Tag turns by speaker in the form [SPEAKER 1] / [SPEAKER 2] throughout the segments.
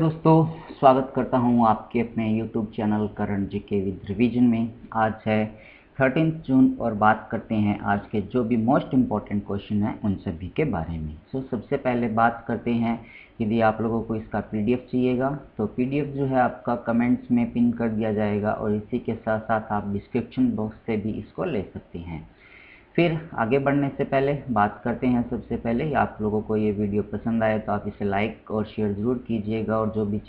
[SPEAKER 1] दोस्तों, स्वागत करता हूं आपके अपने YouTube channel Karan GK with revision में। आज है 13 जून और बात करते हैं आज के जो भी मोस्ट इम्पॉर्टेंट क्वेश्चन हैं उन सभी के बारे में। सबसे पहले बात करते हैं, यदि आप लोगों को इसका PDF चाहिएगा तो PDF जो है आपका कमेंट्स में पिन कर दिया जाएगा और इसी के साथ साथ आप डिस्क्रिप्शन बॉक्स से भी इसको ले सकते हैं। फिर आगे बढ़ने से पहले बात करते हैं, सबसे पहले आप लोगों को ये वीडियो पसंद आए तो आप इसे लाइक और शेयर ज़रूर कीजिएगा, और जो भी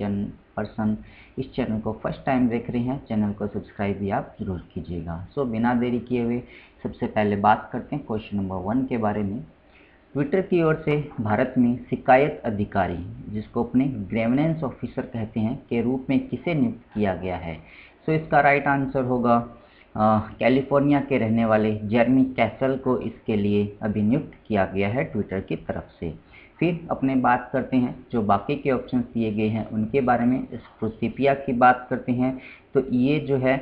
[SPEAKER 1] पर्सन इस चैनल को फर्स्ट टाइम देख रहे हैं चैनल को सब्सक्राइब भी आप ज़रूर कीजिएगा। बिना देरी किए हुए सबसे पहले बात करते हैं क्वेश्चन नंबर 1 के बारे में। ट्विटर की ओर से भारत में शिकायत अधिकारी, जिसको अपने ग्रेवनेंस ऑफिसर कहते हैं, के रूप में किसे नियुक्त किया गया है? इसका राइट आंसर होगा कैलिफोर्निया के रहने वाले जेरमी कैसल को इसके लिए अभिनियुक्त किया गया है ट्विटर की तरफ से। फिर अपने बात करते हैं जो बाकी के ऑप्शंस दिए गए हैं उनके बारे में। इस प्रोसिपिया की बात करते हैं तो ये जो है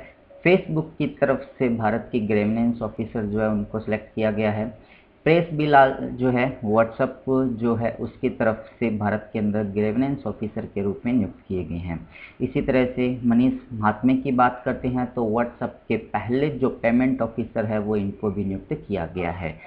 [SPEAKER 1] फेसबुक की तरफ से भारत की ग्रेवनेंस ऑफिसर जो है उनको सेलेक्ट किया गया है। प्रेस बिलाल जो है व्हाट्सएप जो है उसकी तरफ से भारत के अंदर ग्रेवनेंस ऑफिसर के रूप में नियुक्त किए गए हैं। इसी तरह से मनीष महात्मे की बात करते हैं तो व्हाट्सएप के पहले जो पेमेंट ऑफिसर है वो इनको भी नियुक्त किया गया है।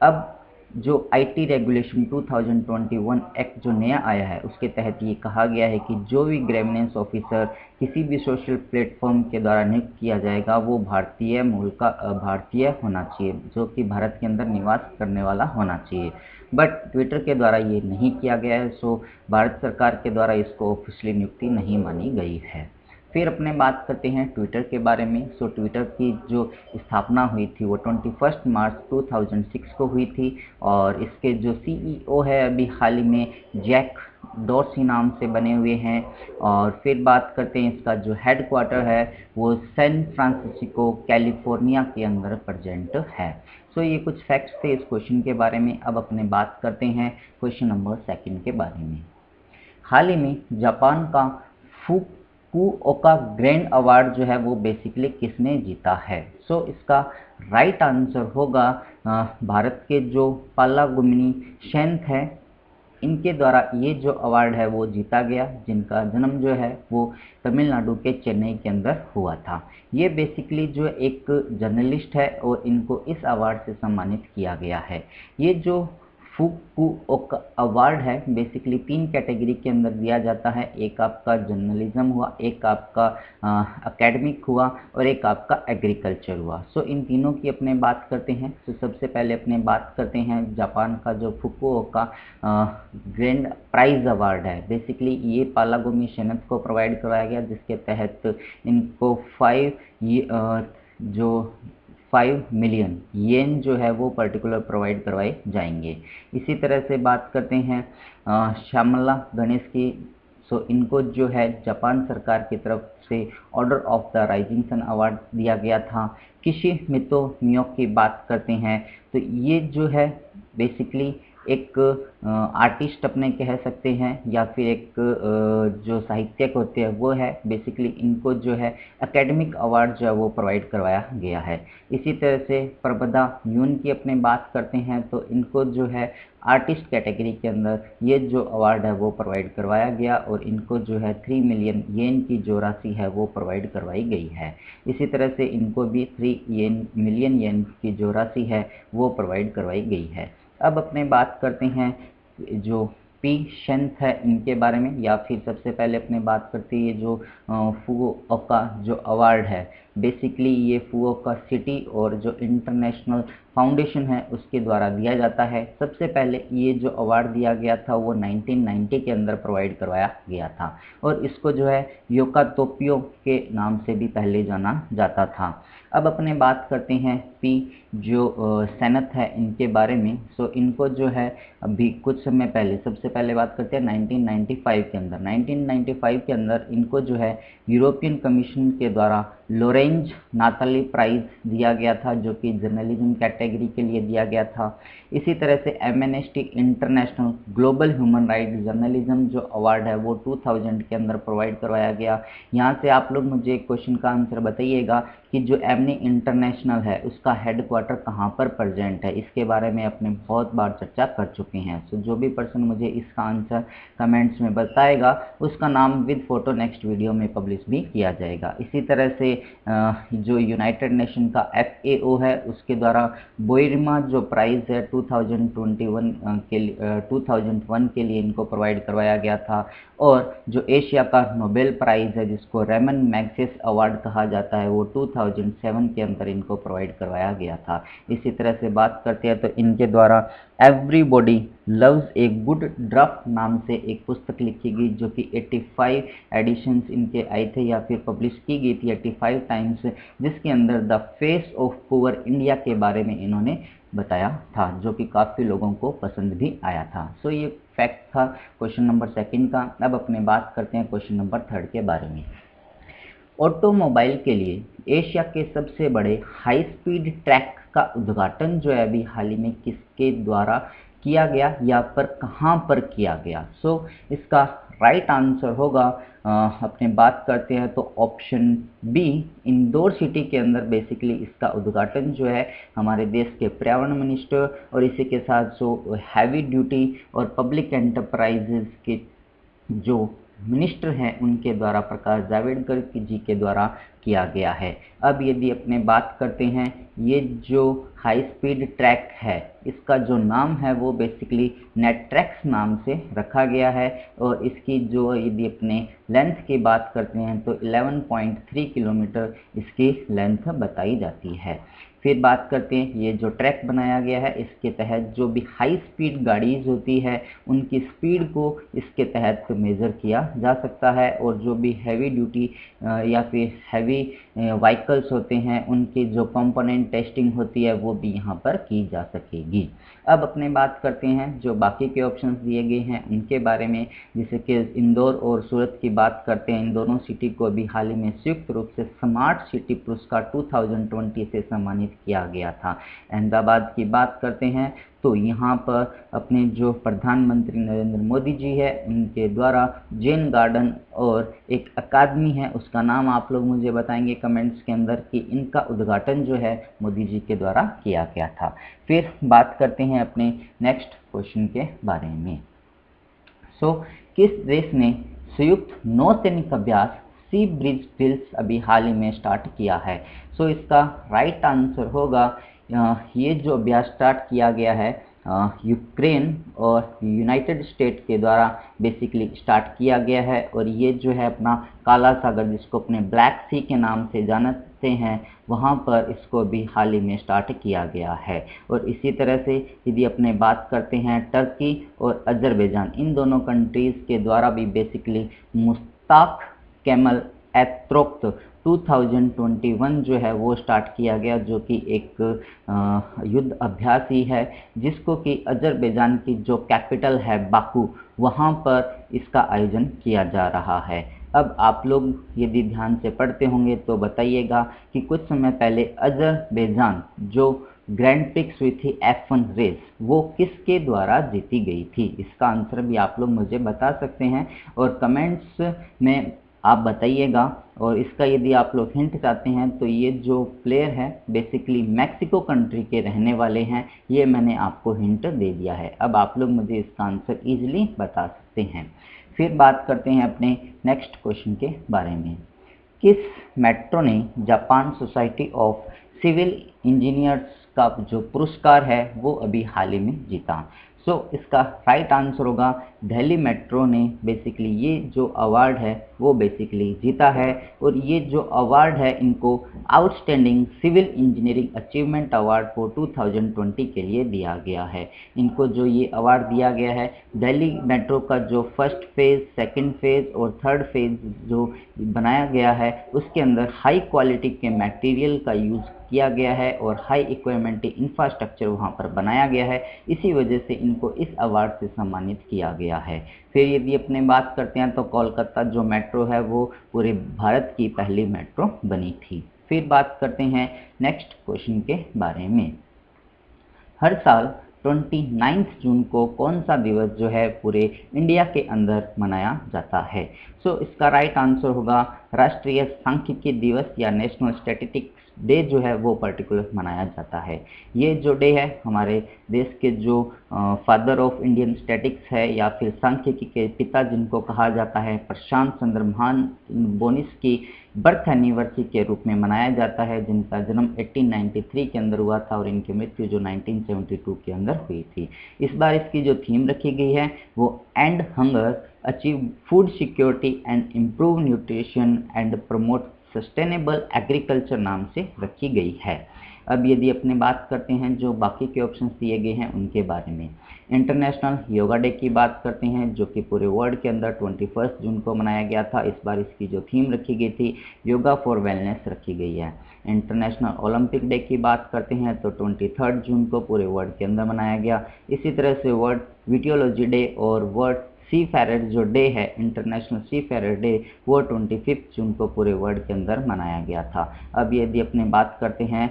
[SPEAKER 1] अब जो IT रेगुलेशन 2021 एक्ट जो नया आया है उसके तहत ये कहा गया है कि जो भी ग्रेवनेंस ऑफिसर किसी भी सोशल प्लेटफॉर्म के द्वारा नियुक्त किया जाएगा वो भारतीय मूल का भारतीय होना चाहिए, जो कि भारत के अंदर निवास करने वाला होना चाहिए। बट ट्विटर के द्वारा ये नहीं किया गया है, भारत सरकार के द्वारा इसको ऑफिशियली नियुक्ति नहीं मानी गई है। फिर अपने बात करते हैं ट्विटर के बारे में। ट्विटर की जो स्थापना हुई थी वो 21 मार्च 2006 को हुई थी, और इसके जो CEO है अभी हाल ही में जैक डॉर्सी नाम से बने हुए हैं। और फिर बात करते हैं इसका जो हेडक्वार्टर है वो सैन फ्रांसिस्को कैलिफोर्निया के अंदर प्रेजेंट है। ये कुछ फैक्ट्स थे इस क्वेश्चन के बारे में। अब अपने बात करते हैं क्वेश्चन नंबर 2 के बारे में। हाल ही में जापान का फुकुओका ग्रैंड अवार्ड जो है वो बेसिकली किसने जीता है? इसका राइट आंसर होगा भारत के जो पालागुमिनी सेंथ है इनके द्वारा ये जो अवार्ड है वो जीता गया, जिनका जन्म जो है वो तमिलनाडु के चेन्नई के अंदर हुआ था। ये बेसिकली जो एक जर्नलिस्ट है और इनको इस अवार्ड से सम्मानित किया गया है। ये जो फुकुओका अवार्ड है बेसिकली 3 कैटेगरी के अंदर दिया जाता है। एक आपका जर्नलिज्म हुआ, एक आपका एकेडमिक हुआ और एक आपका एग्रीकल्चर हुआ। इन तीनों की अपने बात करते हैं। सबसे पहले अपने बात करते हैं जापान का जो फुकुओका ग्रैंड प्राइज अवार्ड है। बेसिकली ये पालागुमी सेनेथ को प्रोवाइड करवाया गया, जिसके तहत इनको 5 मिलियन येन जो है वो पर्टिकुलर प्रोवाइड करवाए जाएंगे। इसी तरह से बात करते हैं श्यामला गणेश की। इनको जो है जापान सरकार की तरफ से order of the rising sun award दिया गया था। किशिमितो मियो की बात करते हैं तो ये जो है बेसिकली एक आर्टिस्ट अपने कह सकते हैं या फिर एक जो साहित्यक होते हैं वो है। बेसिकली इनको जो है एकेडमिक अवार्ड जो है वो प्रोवाइड करवाया गया है। इसी तरह से प्रबदा यून की अपने बात करते हैं तो इनको जो है आर्टिस्ट कैटेगरी के अंदर ये जो अवार्ड है वो प्रोवाइड करवाया गया, और इनको जो है 3 मिलियन येन की जो राशि है वो प्रोवाइड करवाई गई है। इसी तरह से इनको भी 3 मिलियन येन की जो राशि है वो प्रोवाइड करवाई गई है। अब अपने बात करते हैं जो पी शेंथ है इनके बारे में, या फिर सबसे पहले अपने बात करते हैं जो फुकुओका जो अवार्ड है। बेसिकली ये फुकुओका सिटी और जो इंटरनेशनल फाउंडेशन है उसके द्वारा दिया जाता है। सबसे पहले ये जो अवार्ड दिया गया था वो 1990 के अंदर प्रोवाइड करवाया गया था, और इसको जो है योका तोपियो के नाम से भी पहले जाना जाता था। अब अपने बात करते हैं पी जो सेनेथ है इनके बारे में। इनको जो है अभी कुछ समय पहले, सबसे पहले बात करते हैं 1995 के अंदर। 1995 के अंदर इनको जो है यूरोपियन कमीशन के द्वारा लोरेंज नाताली प्राइज़ दिया गया था जो कि जर्नलिज्म कैटेगरी के लिए दिया गया था। इसी तरह से amnesty international global human right journalism जो अवार्ड है वो 2000 के अंदर प्रोवाइड करवाया गया। यहाँ से आप लोग मुझे क्वेश्चन का आंसर बताइएगा कि जो एमनी इंटरनेशनल है उसका हेडक्वार्टर कहाँ पर प्रेजेंट है। इसके बारे में अपने बहुत बार चर्चा कर चुके हैं। सो जो भी पर्सन मुझे इसका आंसर कमेंट्स में बताएगा उसका नाम विद फोटो नेक्स्ट वीडियो में पब्लिश भी किया जाएगा। इसी तरह से जो यूनाइटेड नेशन का FAO है उसके द्वारा बोइरमा जो प्राइज़ है 2001 के लिए इनको प्रोवाइड करवाया गया था। और जो एशिया का नोबेल प्राइज़ है जिसको रेमन मैग्सेस अवार्ड कहा जाता है वो 2007 के अंदर इनको प्रोवाइड करवाया गया था। इसी तरह से बात करते हैं तो इनके द्वारा everybody loves a good draft नाम से एक पुस्तक लिखी गई जो कि 85 एडिशंस इनके आए थे या फिर पब्लिश की गई थी 85 टाइम्स, जिसके अंदर the face of poor India के बारे में इन्होंने बताया था जो कि काफ़ी लोगों को पसंद भी आया था। सो ये फैक्ट था क्वेश्चन नंबर 2 का। अब अपने बात करते हैं क्वेश्चन नंबर 3 के बारे में। ऑटोमोबाइल के लिए एशिया के सबसे बड़े हाई स्पीड ट्रैक का उद्घाटन जो है अभी हाल ही में किसके द्वारा किया गया या पर कहाँ पर किया गया। सो इसका राइट आंसर होगा अपने बात करते हैं तो ऑप्शन बी, इंदौर सिटी के अंदर बेसिकली इसका उद्घाटन जो है हमारे देश के पर्यावरण मिनिस्टर और इसी के साथ जो हैवी ड्यूटी और पब्लिक एंटरप्राइजेज के जो मिनिस्टर हैं उनके द्वारा प्रकाश जावड़ेकर जी के द्वारा किया गया है। अब यदि अपने बात करते हैं ये जो हाई स्पीड ट्रैक है इसका जो नाम है वो बेसिकली नेट्रैक्स नाम से रखा गया है और इसकी जो यदि अपने लेंथ की बात करते हैं तो 11.3 किलोमीटर इसकी लेंथ बताई जाती है। फिर बात करते हैं ये जो ट्रैक बनाया गया है इसके तहत जो भी हाई स्पीड गाड़ीज़ होती है उनकी स्पीड को इसके तहत मेज़र किया जा सकता है और जो भी हैवी ड्यूटी या फिर हैवी व्हीकल्स होते हैं उनकी जो कंपोनेंट टेस्टिंग होती है वो भी यहाँ पर की जा सकेगी। अब अपने बात करते हैं जो बाकी के ऑप्शंस दिए गए हैं उनके बारे में, जैसे कि इंदौर और सूरत की बात करते हैं। इन दोनों सिटी को अभी हाल ही में संयुक्त रूप से स्मार्ट सिटी पुरस्कार 2020 से सम्मानित किया गया था। अहमदाबाद की बात करते हैं तो यहाँ पर अपने जो प्रधानमंत्री नरेंद्र मोदी जी है उनके द्वारा जैन गार्डन और एक अकादमी है उसका नाम आप लोग मुझे बताएंगे कमेंट्स के अंदर कि इनका उद्घाटन जो है मोदी जी के द्वारा किया गया था। फिर बात करते हैं अपने नेक्स्ट क्वेश्चन के बारे में। किस देश ने संयुक्त नौसैनिक अभ्यास सी ब्रिज ड्रिल्स अभी हाल ही में स्टार्ट किया है। इसका राइट आंसर होगा ये जो अभ्यास स्टार्ट किया गया है यूक्रेन और यूनाइटेड स्टेट के द्वारा बेसिकली स्टार्ट किया गया है और ये जो है अपना काला सागर जिसको अपने ब्लैक सी के नाम से जानते हैं वहाँ पर इसको भी हाल ही में स्टार्ट किया गया है। और इसी तरह से यदि अपने बात करते हैं टर्की और अजरबैजान इन दोनों कंट्रीज़ के द्वारा भी बेसिकली मुश्ताक केमल एत्रोक्त 2021 जो है वो स्टार्ट किया गया जो कि एक युद्ध अभ्यास ही है जिसको कि अजरबैजान की जो कैपिटल है बाकू वहाँ पर इसका आयोजन किया जा रहा है। अब आप लोग यदि ध्यान से पढ़ते होंगे तो बताइएगा कि कुछ समय पहले अजरबैजान जो ग्रैंड प्रिक्स हुई थी F1 रेस वो किसके द्वारा जीती गई थी। इसका आंसर भी आप लोग मुझे बता सकते हैं और कमेंट्स में आप बताइएगा। और इसका यदि आप लोग हिंट चाहते हैं तो ये जो प्लेयर है बेसिकली मैक्सिको कंट्री के रहने वाले हैं, ये मैंने आपको हिंट दे दिया है। अब आप लोग मुझे इसका आंसर ईजिली बता सकते हैं। फिर बात करते हैं अपने नेक्स्ट क्वेश्चन के बारे में। किस मेट्रो ने Japan society of civil engineers का जो पुरस्कार है वो अभी हाल ही में जीता। इसका राइट आंसर होगा दिल्ली मेट्रो ने बेसिकली ये जो अवार्ड है वो बेसिकली जीता है और ये जो अवार्ड है इनको outstanding civil engineering achievement award for 2020 के लिए दिया गया है। इनको जो ये अवार्ड दिया गया है दिल्ली मेट्रो का जो फर्स्ट फेज़, सेकंड फेज़ और थर्ड फेज़ जो बनाया गया है उसके अंदर हाई क्वालिटी के मटेरियल का यूज़ किया गया है और हाई इक्विपमेंट इंफ्रास्ट्रक्चर वहाँ पर बनाया गया है, इसी वजह से इनको इस अवार्ड से सम्मानित किया गया है। फिर यदि अपने बात करते हैं तो कोलकाता जो मेट्रो है वो पूरे भारत की पहली मेट्रो बनी थी। फिर बात करते हैं नेक्स्ट क्वेश्चन के बारे में। हर साल 29 जून को कौन सा दिवस जो है पूरे इंडिया के अंदर मनाया जाता है? इसका राइट आंसर होगा राष्ट्रीय सांख्यिकी दिवस या नेशनल स्टैटिस्टिक्स डे जो है वो पर्टिकुलर मनाया जाता है। ये जो डे है हमारे देश के जो फादर ऑफ इंडियन स्टैटिक्स है या फिर सांख्यिकी के पिता जिनको कहा जाता है प्रशांत चंद्र महाबोनिस की बर्थ एनिवर्सरी के रूप में मनाया जाता है, जिनका जन्म 1893 के अंदर हुआ था और इनकी मृत्यु जो 1972 के अंदर हुई थी। इस बार इसकी जो थीम रखी गई है वो and hunger, achieve food security and improve nutrition and promote sustainable agriculture नाम से रखी गई है। अब यदि अपने बात करते हैं जो बाकी के ऑप्शंस दिए गए हैं उनके बारे में, इंटरनेशनल योगा डे की बात करते हैं जो कि पूरे वर्ल्ड के अंदर 21 जून को मनाया गया था। इस बार इसकी जो थीम रखी गई थी योगा फॉर वेलनेस रखी गई है। इंटरनेशनल ओलंपिक डे की बात करते हैं तो 23 जून को पूरे वर्ल्ड के अंदर मनाया गया। इसी तरह से वर्ल्ड वीटियोलॉजी डे और वर्ल्ड सी फेरर जो डे है, इंटरनेशनल सी फेरर डे, वो 25 जून को पूरे वर्ल्ड के अंदर मनाया गया था। अब यदि अपने बात करते हैं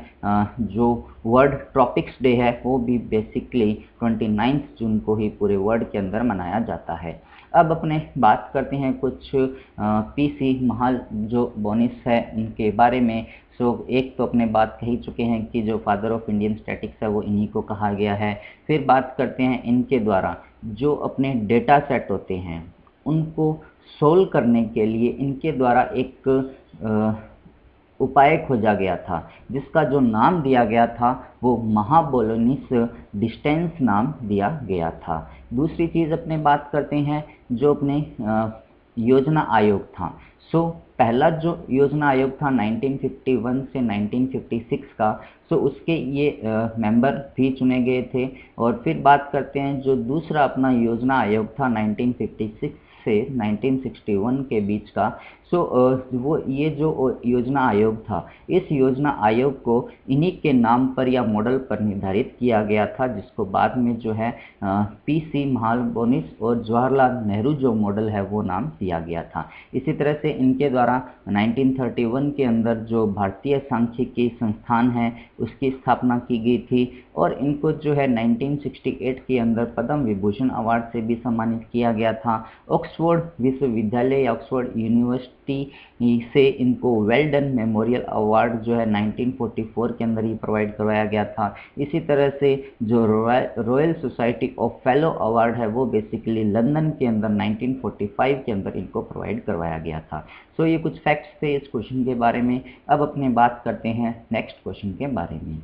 [SPEAKER 1] जो वर्ल्ड ट्रॉपिक्स डे है वो भी बेसिकली 29 जून को ही पूरे वर्ल्ड के अंदर मनाया जाता है। अब अपने बात करते हैं कुछ पीसी महालनोबिस है उनके बारे में। एक तो अपने बात कही चुके हैं कि जो फादर ऑफ इंडियन स्टैटिक्स है वो इन्हीं को कहा गया है। फिर बात करते हैं इनके द्वारा जो अपने डेटा सेट होते हैं उनको सोल्व करने के लिए इनके द्वारा एक उपाय खोजा गया था जिसका जो नाम दिया गया था वो महाबोलोनिस डिस्टेंस नाम दिया गया था। दूसरी चीज़ अपने बात करते हैं जो अपने योजना आयोग था। पहला जो योजना आयोग था 1951 से 1956 का, उसके ये मेंबर भी चुने गए थे। और फिर बात करते हैं जो दूसरा अपना योजना आयोग था 1956 से 1961 के बीच का। वो ये जो योजना आयोग था, इस योजना आयोग को इन्हीं के नाम पर या मॉडल पर निर्धारित किया गया था, जिसको बाद में जो है पीसी महालनोबिस और जवाहरलाल नेहरू जो मॉडल है वो नाम दिया गया था। इसी तरह से इनके द्वारा 1931 के अंदर जो भारतीय सांख्यिकी संस्थान है उसकी स्थापना की गई थी और इनको जो है 1968 के अंदर पद्म विभूषण अवार्ड से भी सम्मानित किया गया था। ऑक्सफोर्ड विश्वविद्यालय या ऑक्सफोर्ड यूनिवर्सिटी से इनको वेल डन मेमोरियल अवार्ड जो है 1944 के अंदर ही प्रोवाइड करवाया गया था। इसी तरह से जो royal society of fellow award है वो बेसिकली लंदन के अंदर 1945 के अंदर इनको प्रोवाइड करवाया गया था। ये कुछ फैक्ट्स थे इस क्वेश्चन के बारे में। अब अपने बात करते हैं नेक्स्ट क्वेश्चन के बारे में।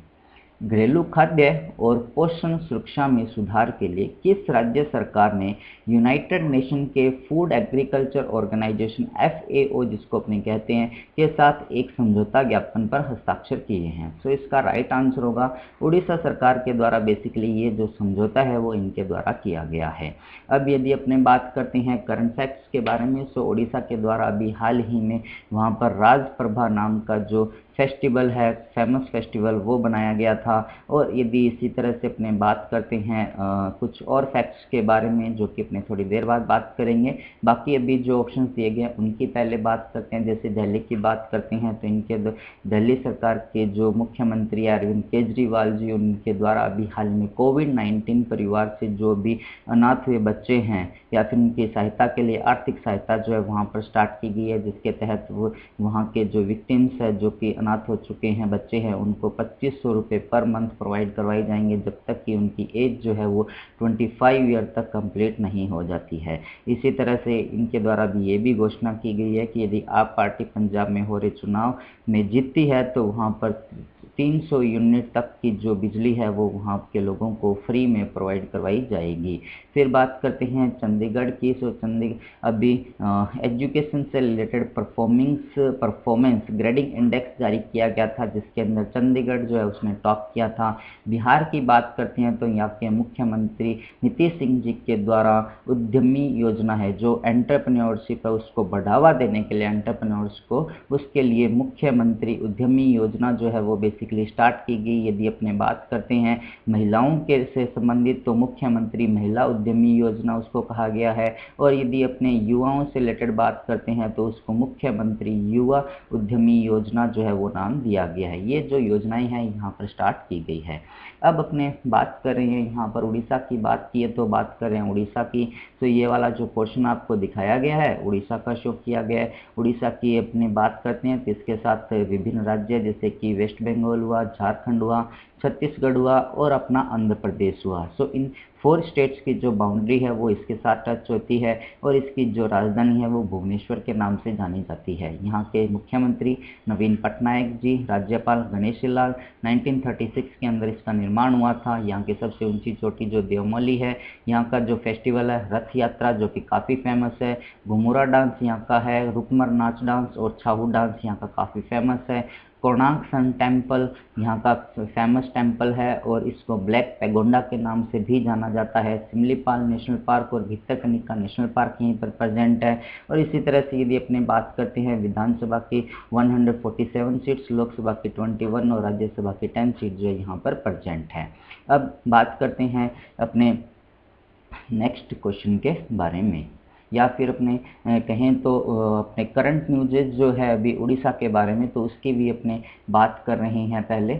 [SPEAKER 1] घरेलू खाद्य और पोषण सुरक्षा में सुधार के लिए किस राज्य सरकार ने यूनाइटेड नेशन के फूड एग्रीकल्चर ऑर्गेनाइजेशन FAO जिसको अपने कहते हैं के साथ एक समझौता ज्ञापन पर हस्ताक्षर किए हैं? इसका राइट आंसर होगा उड़ीसा सरकार के द्वारा बेसिकली ये जो समझौता है वो इनके द्वारा किया गया है। अब यदि अपने बात करते हैं करंट फैक्ट्स के बारे में, उड़ीसा के द्वारा अभी हाल ही में वहाँ पर राजप्रभा नाम का जो फेस्टिवल है, फेमस फेस्टिवल, वो बनाया गया था। और यदि इसी तरह से अपने बात करते हैं कुछ और फैक्ट्स के बारे में जो कि अपने थोड़ी देर बाद बात करेंगे। बाकी अभी जो ऑप्शंस दिए गए हैं उनकी पहले बात करते हैं। जैसे दिल्ली की बात करते हैं तो इनके दिल्ली सरकार के जो मुख्यमंत्री अरविंद केजरीवाल जी, उनके द्वारा अभी हाल में कोविड-19 परिवार से जो भी अनाथ हुए बच्चे हैं या फिर उनकी सहायता के लिए आर्थिक सहायता जो है वहाँ पर स्टार्ट की गई है, जिसके तहत वो वहाँ के जो विक्टिम्स है जो कि अनाथ हो चुके हैं बच्चे हैं उनको 2500 रुपये पर मंथ प्रोवाइड करवाए जाएंगे जब तक कि उनकी एज जो है वो 25 ईयर तक कंप्लीट नहीं हो जाती है। इसी तरह से इनके द्वारा भी ये भी घोषणा की गई है कि यदि आप पार्टी पंजाब में हो रहे चुनाव में जीतती है तो वहाँ पर 300 यूनिट तक की जो बिजली है वो वहाँ के लोगों को फ्री में प्रोवाइड करवाई जाएगी। फिर बात करते हैं चंडीगढ़ की। चंडीगढ़ अभी एजुकेशन से रिलेटेड परफॉर्मेंस ग्रेडिंग इंडेक्स जारी किया गया था, जिसके अंदर चंडीगढ़ जो है उसने टॉप किया था। बिहार की बात करते हैं तो यहाँ के मुख्यमंत्री नीतीश सिंह जी के द्वारा उद्यमी योजना है जो एंटरप्रेन्योरशिप है उसको बढ़ावा देने के लिए एंटरप्रेन्योर्स को, उसके लिए मुख्यमंत्री उद्यमी योजना जो है वो बेसिकली बेसिकली स्टार्ट की गई। यदि अपने बात करते हैं महिलाओं के से संबंधित तो मुख्यमंत्री महिला उद्यमी योजना उसको कहा गया है, और यदि अपने युवाओं से रिलेटेड बात करते हैं तो उसको मुख्यमंत्री युवा उद्यमी योजना जो है वो नाम दिया गया है। ये जो योजनाएं हैं यहाँ पर स्टार्ट की गई है। अब अपने बात कर रहे हैं यहाँ पर उड़ीसा की, बात की है तो बात कर रहे हैं उड़ीसा की। तो ये वाला जो पोर्शन आपको दिखाया गया है उड़ीसा का शो किया गया है। उड़ीसा की अपनी बात करते हैं तो इसके साथ विभिन्न राज्य जैसे कि वेस्ट बंगाल हुआ, झारखंड हुआ, छत्तीसगढ़ हुआ और अपना आंध्र प्रदेश हुआ। सो इन 4 स्टेट्स की जो बाउंड्री है वो इसके साथ टच होती है, और इसकी जो राजधानी है वो भुवनेश्वर के नाम से जानी जाती है। यहाँ के मुख्यमंत्री नवीन पटनायक जी, राज्यपाल गणेशी लाल। 1936 के अंदर इसका निर्माण हुआ था। यहाँ की सबसे ऊंची चोटी जो देवमली है, यहाँ का जो फेस्टिवल है रथ यात्रा जो कि काफ़ी फेमस है, घुमुरा डांस यहाँ का है, रुकमर नाच डांस और छाहू डांस यहाँ का काफ़ी फेमस है। कोणार्क सन टेम्पल यहाँ का फेमस टेम्पल है और इसको ब्लैक पैगोंडा के नाम से भी जाना जाता है। सिमलीपाल नेशनल पार्क और भितरकनिका नेशनल पार्क यहीं पर प्रेजेंट है। और इसी तरह से यदि अपने बात करते हैं विधानसभा की 147 सीट्स, लोकसभा की 21 और राज्यसभा की 10 सीट जो यहाँ पर प्रेजेंट है। अब बात करते हैं अपने नेक्स्ट क्वेश्चन के बारे में, या फिर अपने कहें तो अपने करंट न्यूज़ेज जो है अभी उड़ीसा के बारे में, तो उसकी भी अपने बात कर रहे हैं। पहले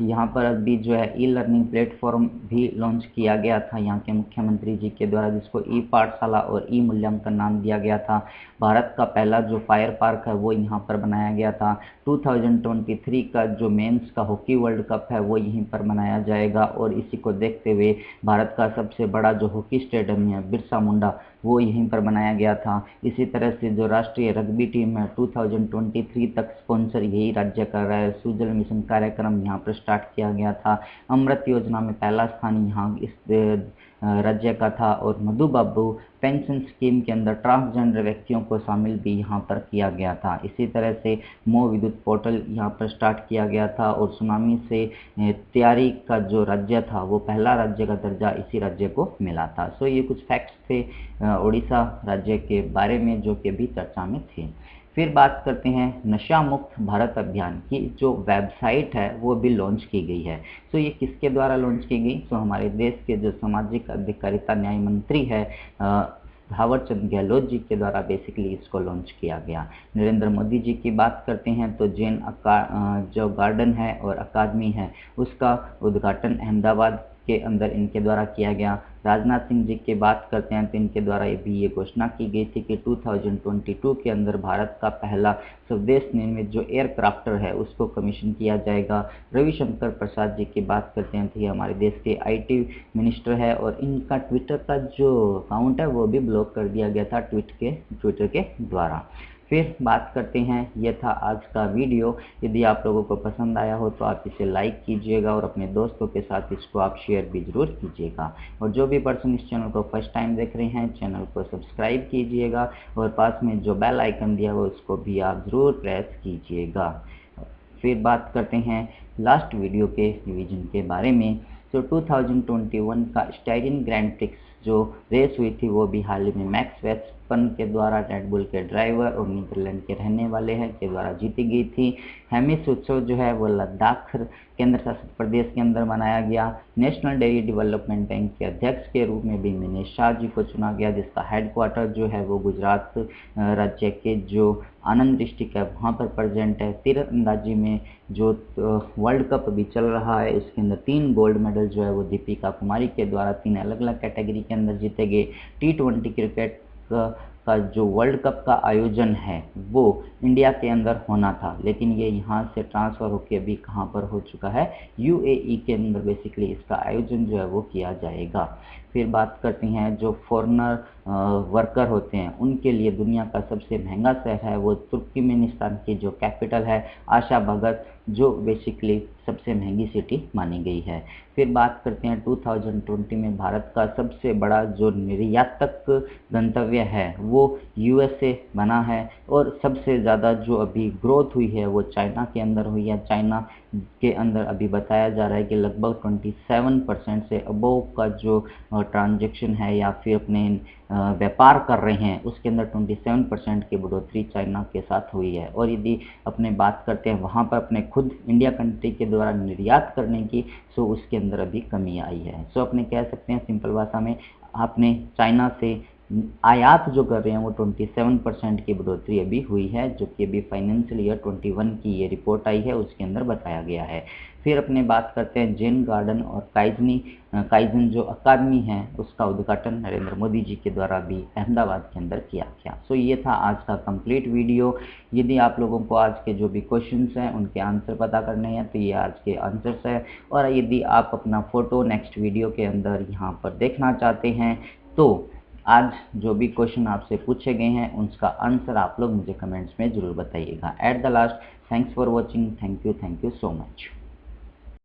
[SPEAKER 1] यहाँ पर अभी जो है ई लर्निंग प्लेटफॉर्म भी लॉन्च किया गया था यहाँ के मुख्यमंत्री जी के द्वारा, जिसको ई पाठशाला और ई मूल्यांकन नाम दिया गया था। भारत का पहला जो फायर पार्क है वो यहाँ पर बनाया गया था। 2023 का जो मेंस का हॉकी वर्ल्ड कप है वो यहीं पर मनाया जाएगा, और इसी को देखते हुए भारत का सबसे बड़ा जो हॉकी स्टेडियम है बिरसा मुंडा वो यहीं पर बनाया गया था। इसी तरह से जो राष्ट्रीय रग्बी टीम है 2023 तक स्पॉन्सर यही राज्य कर रहा है। सुजल मिशन कार्यक्रम यहाँ पर स्टार्ट किया गया था। अमृत योजना में पहला स्थान यहाँ इस राज्य का था, और मधु बाबू पेंशन स्कीम के अंदर ट्रांसजेंडर व्यक्तियों को शामिल भी यहाँ पर किया गया था। इसी तरह से मो विद्युत पोर्टल यहाँ पर स्टार्ट किया गया था, और सुनामी से तैयारी का जो राज्य था वो पहला राज्य का दर्जा इसी राज्य को मिला था। सो ये कुछ फैक्ट्स थे उड़ीसा राज्य के बारे में जो कि अभी चर्चा में थे। फिर बात करते हैं नशा मुक्त भारत अभियान की जो वेबसाइट है वो भी लॉन्च की गई है। तो ये किसके द्वारा लॉन्च की गई? तो हमारे देश के जो सामाजिक अधिकारिता न्याय मंत्री है थावरचंद गहलोत जी के द्वारा बेसिकली इसको लॉन्च किया गया। नरेंद्र मोदी जी की बात करते हैं तो जैन जो गार्डन है और अकादमी है उसका उद्घाटन अहमदाबाद के अंदर इनके द्वारा किया गया। राजनाथ सिंह जी की बात करते हैं तो इनके द्वारा ये घोषणा की गई थी कि 2022 के अंदर भारत का पहला स्वदेश निर्मित जो एयरक्राफ्टर है उसको कमीशन किया जाएगा। रविशंकर प्रसाद जी की बात करते हैं तो ये हमारे देश के IT मिनिस्टर है, और इनका ट्विटर का जो अकाउंट है वो भी ब्लॉक कर दिया गया था ट्विटर के द्वारा। फिर बात करते हैं, यह था आज का वीडियो। यदि आप लोगों को पसंद आया हो तो आप इसे लाइक कीजिएगा और अपने दोस्तों के साथ इसको आप शेयर भी ज़रूर कीजिएगा। और जो भी पर्सन इस चैनल को फर्स्ट टाइम देख रहे हैं चैनल को सब्सक्राइब कीजिएगा, और पास में जो बेल आइकन दिया हो उसको भी आप ज़रूर प्रेस कीजिएगा। फिर बात करते हैं लास्ट वीडियो के रिवीजन के बारे में। तो 2021 का स्टाइरिन ग्रैंड प्रिक्स जो रेस हुई थी वो भी हाल ही में मैक्स वेस्टपन के द्वारा रेड बुल के ड्राइवर और नीदरलैंड के रहने वाले हैं के द्वारा जीती गई थी। हेमिस उत्सव जो है वो लद्दाख केंद्र शासित प्रदेश के अंदर मनाया गया। नेशनल डेयरी डेवलपमेंट बैंक के अध्यक्ष के रूप में भी मिनेश शाह जी को चुना गया, जिसका हेडक्वार्टर जो है वो गुजरात राज्य के जो आनंद डिस्ट्रिक्ट है वहाँ पर प्रेजेंट है। तीरंदाजी में जो वर्ल्ड कप अभी चल रहा है उसके अंदर 3 गोल्ड मेडल जो है वो दीपिका कुमारी के द्वारा 3 अलग अलग कैटेगरी के अंदर जीते गए। T20 क्रिकेट का जो वर्ल्ड कप का आयोजन है वो इंडिया के अंदर होना था, लेकिन ये यहाँ से ट्रांसफ़र होकर अभी कहाँ पर हो चुका है, UAE के अंदर बेसिकली इसका आयोजन जो है वो किया जाएगा। फिर बात करते हैं जो फॉरेनर वर्कर होते हैं उनके लिए दुनिया का सबसे महंगा शहर है वो तुर्कमेनिस्तान की जो कैपिटल है आशाबागत, जो बेसिकली सबसे महंगी सिटी मानी गई है। फिर बात करते हैं 2020 में भारत का सबसे बड़ा जो निर्यातक गंतव्य है वो USA बना है, और सबसे ज़्यादा जो अभी ग्रोथ हुई है वो चाइना के अंदर हुई है। चाइना के अंदर अभी बताया जा रहा है कि लगभग 27% से अबोव का जो ट्रांजैक्शन है या फिर अपने व्यापार कर रहे हैं उसके अंदर 27% की बढ़ोतरी चाइना के साथ हुई है। और यदि अपने बात करते हैं वहाँ पर अपने खुद इंडिया कंट्री के द्वारा निर्यात करने की, सो उसके अंदर अभी कमी आई है। सो अपने कह सकते हैं सिंपल भाषा में, आपने चाइना से आयात जो कर रहे हैं वो 27% की बढ़ोतरी अभी हुई है, जो कि अभी फाइनेंशियल ईयर 21 की ये रिपोर्ट आई है उसके अंदर बताया गया है। फिर अपने बात करते हैं जेन गार्डन और काइजन जो अकादमी है उसका उद्घाटन नरेंद्र मोदी जी के द्वारा भी अहमदाबाद के अंदर किया गया। सो ये था आज का कंप्लीट वीडियो। यदि आप लोगों को आज के जो भी क्वेश्चंस हैं उनके आंसर पता करने हैं तो ये आज के आंसर्स है। और यदि आप अपना फ़ोटो नेक्स्ट वीडियो के अंदर यहाँ पर देखना चाहते हैं तो आज जो भी क्वेश्चन आपसे पूछे गए हैं उसका आंसर आप लोग मुझे कमेंट्स में ज़रूर बताइएगा। At the last, thanks for watching, thank you so much.